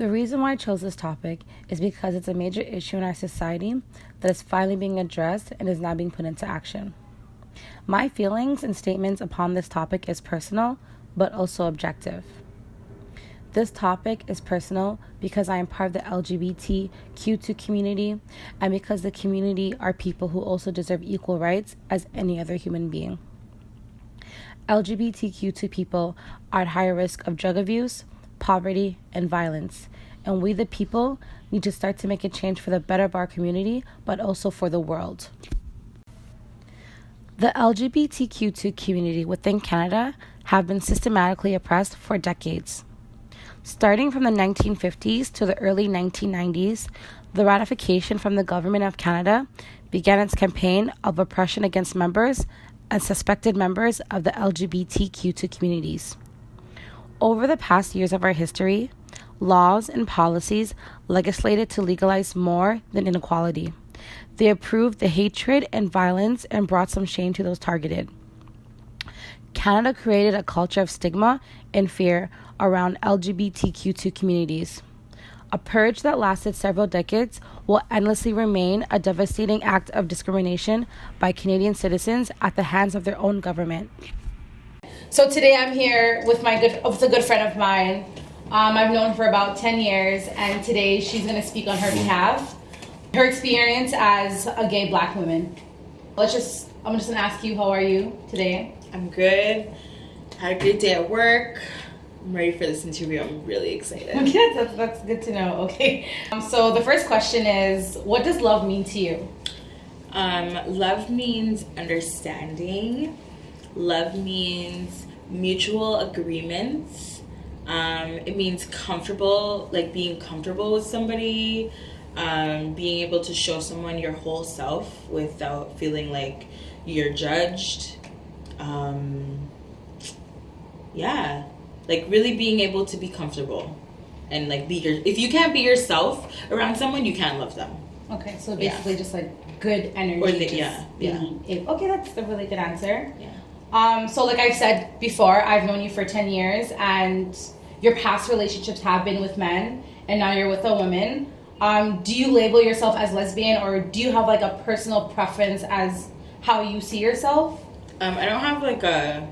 The reason why I chose this topic is because it's a major issue in our society that is finally being addressed and is now being put into action. My feelings and statements upon this topic is personal, but also objective. This topic is personal because I am part of the LGBTQ2 community, and because the community are people who also deserve equal rights as any other human being. LGBTQ2 people are at higher risk of drug abuse, poverty, and violence, and we the people need to start to make a change for the better of our community, but also for the world. The LGBTQ2 community within Canada have been systematically oppressed for decades. Starting from the 1950s to the early 1990s, the ratification from the Government of Canada began its campaign of oppression against members and suspected members of the LGBTQ2 communities. Over the past years of our history, laws and policies legislated to legalize more than inequality. They approved the hatred and violence and brought some shame to those targeted. Canada created a culture of stigma and fear around LGBTQ2 communities. A purge that lasted several decades will endlessly remain a devastating act of discrimination by Canadian citizens at the hands of their own government. So today I'm here with a good friend of mine. I've known her for about 10 years, and today she's going to speak on her behalf. Her experience as a gay Black woman. I'm just going to ask you, how are you today? I'm good. Had a great day at work. I'm ready for this interview. I'm really excited. Okay, that's good to know. Okay. So the first question is, what does love mean to you? Love means understanding. Love means mutual agreements. It means comfortable, like being comfortable with somebody, being able to show someone your whole self without feeling like you're judged. Like really being able to be comfortable and like if you can't be yourself around someone, you can't love them. Okay, so basically just like good energy. Okay, that's a really good answer. Yeah. So like I've said before, I've known you for 10 years and your past relationships have been with men and now you're with a woman. Do you label yourself as lesbian, or do you have like a personal preference as how you see yourself? I don't have like a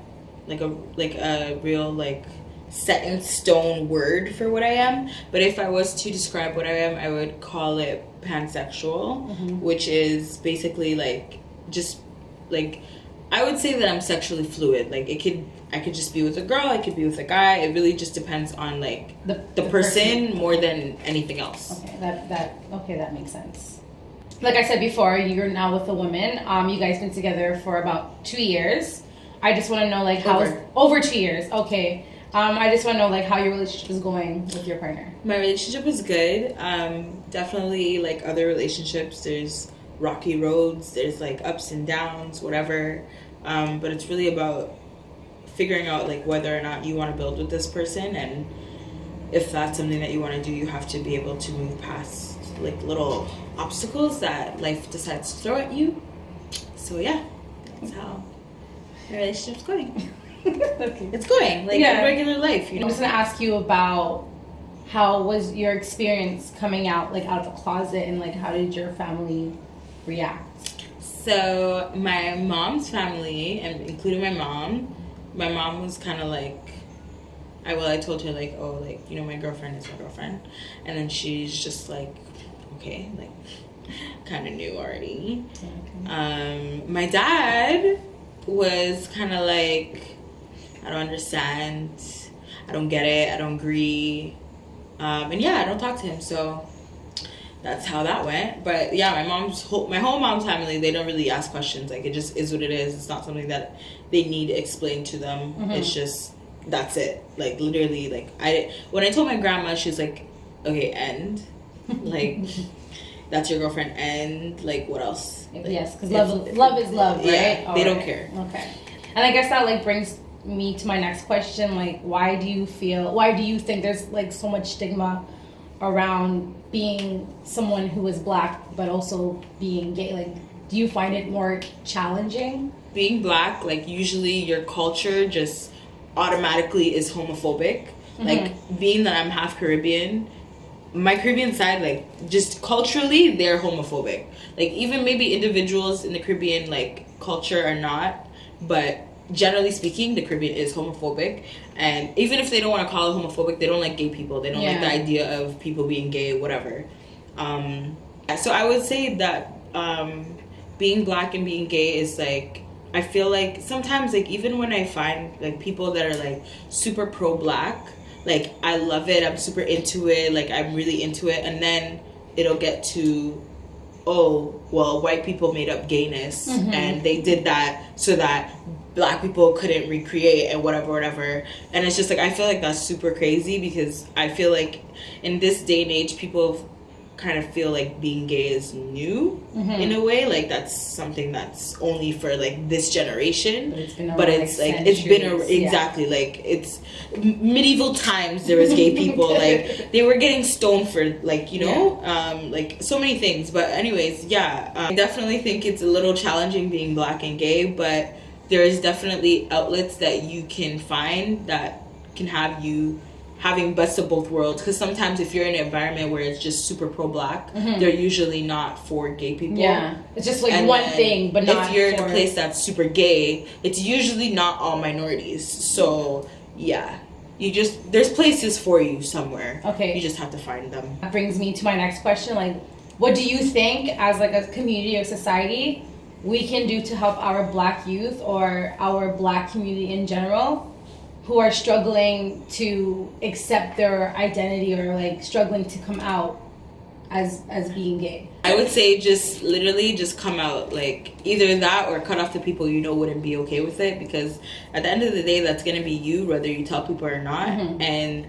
real like set in stone word for what I am, but if I was to describe what I am, I would call it pansexual, which is basically like just like I would say that I'm sexually fluid. Like I could just be with a girl, I could be with a guy. It really just depends on like the person more than anything else. Okay, that makes sense. Like I said before, you're now with a woman. You guys been together for about 2 years. I just want to know like over 2 years. Okay. I just want to know like how your relationship is going with your partner. My relationship is good. Definitely like other relationships, there's rocky roads, there's like ups and downs, whatever. But it's really about figuring out like whether or not you want to build with this person, and if that's something that you want to do, you have to be able to move past like little obstacles that life decides to throw at you. So yeah, that's how my relationship's going. Okay. It's going like a regular life, you know. I'm just gonna ask you about how was your experience coming out like out of the closet, and like how did your family react? So my mom's family, and including my mom was kind of like, I told her like, oh, like, you know, my girlfriend is my girlfriend, and then she's just like, okay, like kind of knew already. Okay. My dad was kind of like, I don't understand, I don't get it, I don't agree, and yeah, I don't talk to him, so that's how that went. But yeah, my whole mom's family, they don't really ask questions. Like, it just is what it is. It's not something that they need explained to them. It's just, that's it. Like, literally, like, when I told my grandma, she was like, okay, and like, that's your girlfriend, and like, what else? Like, yes, because love is love, right? Yeah, they don't care. Okay. And I guess that like brings me to my next question. Like, why do you think there's like so much stigma around being someone who is Black but also being gay? Like, do you find it more challenging? Being Black, like, usually your culture just automatically is homophobic. Like, being that I'm half Caribbean, my Caribbean side, like, just culturally, they're homophobic. Like, even maybe individuals in the Caribbean, like, culture are not, but generally speaking, the Caribbean is homophobic. And even if they don't want to call it homophobic, they don't like gay people. They don't like the idea of people being gay, whatever. So I would say that being Black and being gay is, like, I feel like sometimes, like, even when I find, like, people that are, like, super pro-Black, like, I love it, I'm super into it, like, I'm really into it, and then it'll get to, oh, well, white people made up gayness, and they did that so that Black people couldn't recreate and whatever, and it's just, like, I feel like that's super crazy, because I feel like in this day and age, people kind of feel like being gay is new in a way, like that's something that's only for like this generation, but it's like it's been exactly like it's medieval times. There was gay people like they were getting stoned for like, you know, like so many things. But anyways, I definitely think it's a little challenging being Black and gay, but there is definitely outlets that you can find that can have you having best of both worlds, because sometimes if you're in an environment where it's just super pro-Black, they're usually not for gay people. Yeah, it's just like one thing, but not if you're in a place that's super gay, it's usually not all minorities. So yeah, there's places for you somewhere. Okay, you just have to find them. That brings me to my next question. Like, what do you think as like a community or society we can do to help our Black youth or our Black community in general who are struggling to accept their identity or like struggling to come out as being gay? I would say just literally just come out, like either that or cut off the people you know wouldn't be okay with it, because at the end of the day that's going to be you whether you tell people or not. And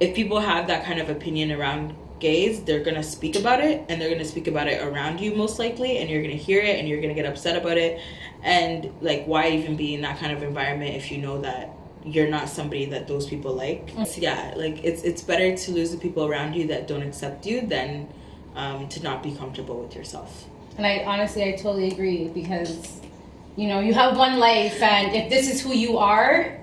if people have that kind of opinion around gays, they're going to speak about it, and they're going to speak about it around you most likely, and you're going to hear it and you're going to get upset about it. And like, why even be in that kind of environment if you know that you're not somebody that those people like? So yeah, like it's better to lose the people around you that don't accept you than to not be comfortable with yourself. And I totally agree, because you know, you have one life, and if this is who you are,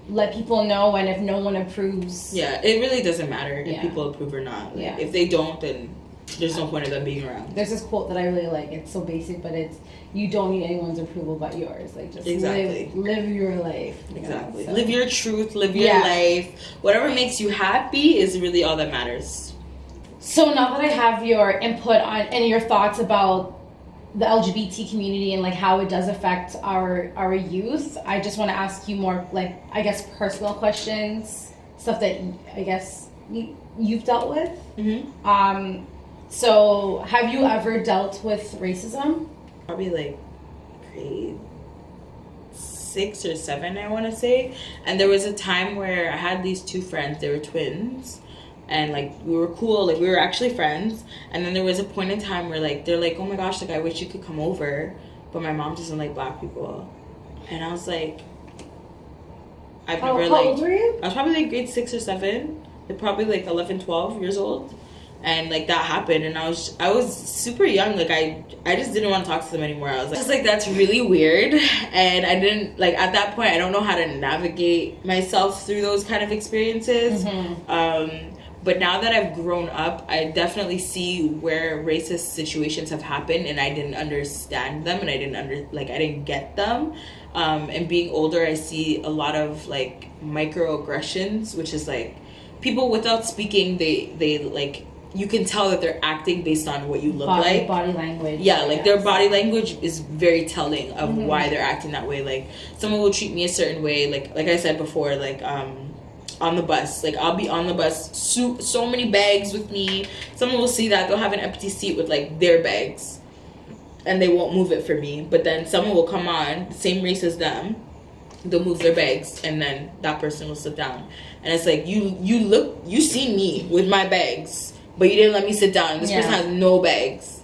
let people know. And if no one approves, it really doesn't matter if people approve or not. Like, if they don't, then there's no point of them being around. There's this quote that I really like. It's so basic, but it's, you don't need anyone's approval but yours. Like, just live your life. Exactly. So. Live your truth, live your life. Whatever makes you happy is really all that matters. So now that I have your input on and your thoughts about the LGBT community and like how it does affect our youth, I just want to ask you more, like, I guess, personal questions, stuff that I guess you've dealt with. So have you ever dealt with racism? Probably like grade 6 or 7, I want to say. And there was a time where I had these two friends. They were twins, and like we were cool, like we were actually friends. And then there was a point in time where like they're like, oh my gosh, like I wish you could come over, but my mom doesn't like Black people. And I was like, how old were you? I was probably like grade 6 or 7. They're probably like 11, 12 years old. And like that happened, and I was super young. Like I just didn't want to talk to them anymore. I was just like, that's really weird. And I didn't, like, at that point I don't know how to navigate myself through those kind of experiences. But now that I've grown up, I definitely see where racist situations have happened, and I didn't understand them, and I didn't get them. And being older, I see a lot of like microaggressions, which is like people without speaking, they like, you can tell that they're acting based on what you look like. Body language. Yeah, like their body language is very telling of why they're acting that way. Like someone will treat me a certain way, like I said before, like on the bus. Like I'll be on the bus, so many bags with me. Someone will see that, they'll have an empty seat with like their bags, and they won't move it for me. But then someone will come on, the same race as them, they'll move their bags, and then that person will sit down. And it's like, you see me with my bags, but you didn't let me sit down. This person has no bags.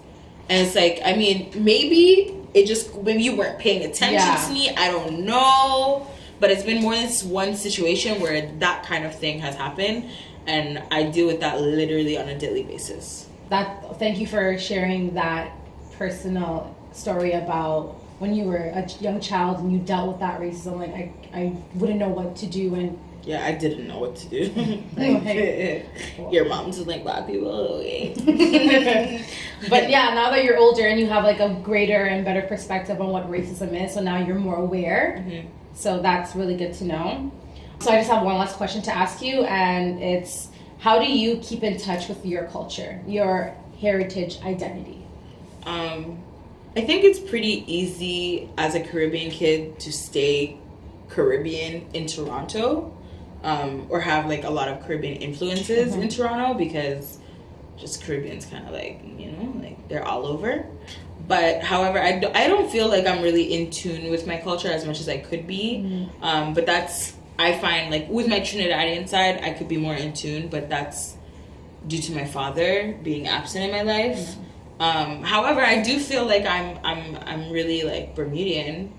And it's like, I mean, maybe you weren't paying attention to me. I don't know. But it's been more than one situation where that kind of thing has happened. And I deal with that literally on a daily basis. Thank you for sharing that personal story about when you were a young child and you dealt with that racism. Like, I wouldn't know what to do. And Yeah, I didn't know what to do. Your mom's like black people. Okay. But yeah, now that you're older and you have like a greater and better perspective on what racism is, so now you're more aware. Mm-hmm. So that's really good to know. So I just have one last question to ask you, and it's, how do you keep in touch with your culture, your heritage identity? I think it's pretty easy as a Caribbean kid to stay Caribbean in Toronto, or have like a lot of Caribbean influences in Toronto, because just Caribbeans kind of like, you know, like they're all over. But however, I don't feel like I'm really in tune with my culture as much as I could be. But that's, I find like with my Trinidadian side, I could be more in tune, but that's due to my father being absent in my life. However, I do feel like I'm really like Bermudian,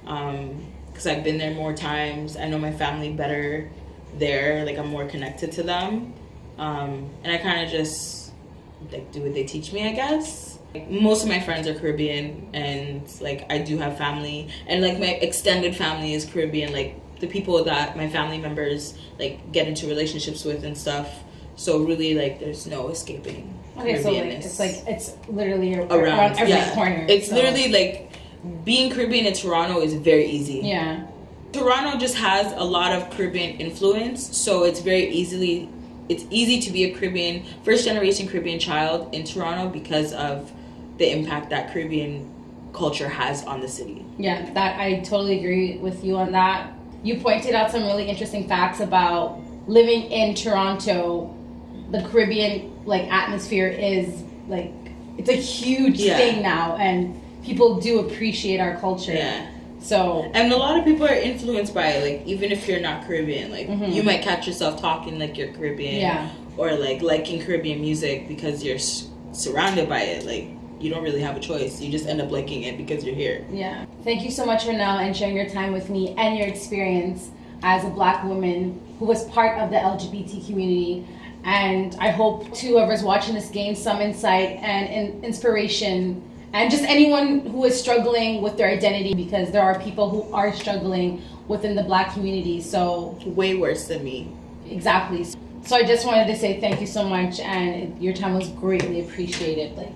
because I've been there more times. I know my family better there. Like I'm more connected to them, and I kind of just like do what they teach me, I guess. Like, most of my friends are Caribbean, and like I do have family, and like my extended family is Caribbean. Like the people that my family members like get into relationships with and stuff. So really, like there's no escaping. Okay, so like it's literally around every corner. It's literally like being Caribbean in Toronto is very easy. Yeah. Toronto just has a lot of Caribbean influence, so it's easy to be a first generation Caribbean child in Toronto because of the impact that Caribbean culture has on the city. Yeah, that I totally agree with you on that. You pointed out some really interesting facts about living in Toronto. The Caribbean like atmosphere is like, it's a huge thing now, and people do appreciate our culture. Yeah. So, and a lot of people are influenced by it. Like even if you're not Caribbean, like you might catch yourself talking like you're Caribbean, or like liking Caribbean music because you're surrounded by it. Like you don't really have a choice. You just end up liking it because you're here. Yeah. Thank you so much, Rahnell, and sharing your time with me and your experience as a Black woman who was part of the LGBT community. And I hope to whoever's watching this gain some insight and inspiration, and just anyone who is struggling with their identity, because there are people who are struggling within the Black community. So way worse than me. Exactly. So I just wanted to say thank you so much, and your time was greatly appreciated. Like,